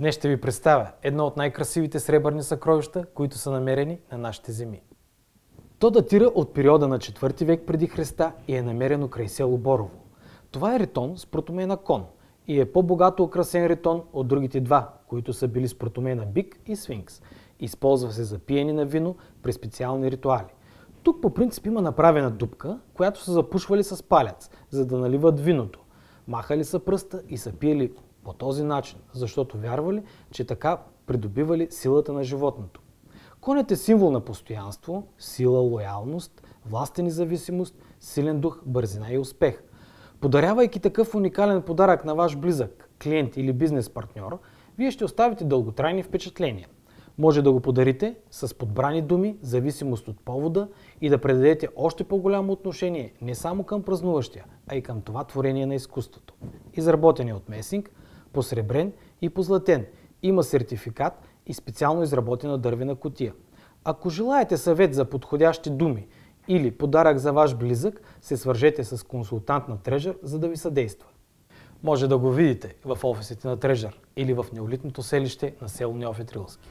Днес ще ви представя едно от най-красивите сребърни съкровища, които са намерени на нашите земи. То датира от периода на 4 век преди Христа и е намерено край село Борово. Това е ритон с протомена кон и е по-богато украсен ритон от другите два, които са били с протомена бик и сфинкс. Използва се за пиене на вино при специални ритуали. Тук по принцип има направена дупка, която са запушвали с палец, за да наливат виното. Махали са пръста и са пиели по този начин, защото вярвали, че така придобивали силата на животното. Конят е символ на постоянство, сила, лоялност, властен и зависимост, силен дух, бързина и успех. Подарявайки такъв уникален подарък на ваш близък, клиент или бизнес партньор, вие ще оставите дълготрайни впечатления. Може да го подарите с подбрани думи, зависимост от повода и да предадете още по-голямо отношение не само към празнуващия, а и към това творение на изкуството. Изработен е от месинг, посребрен и позлатен. Има сертификат и специално изработена дървена кутия. Ако желаете съвет за подходящи думи или подарък за ваш близък, се свържете с консултант на Treasure, за да ви съдейства. Може да го видите в офисите на Treasure или в неолитното селище на село Неофит Рилски.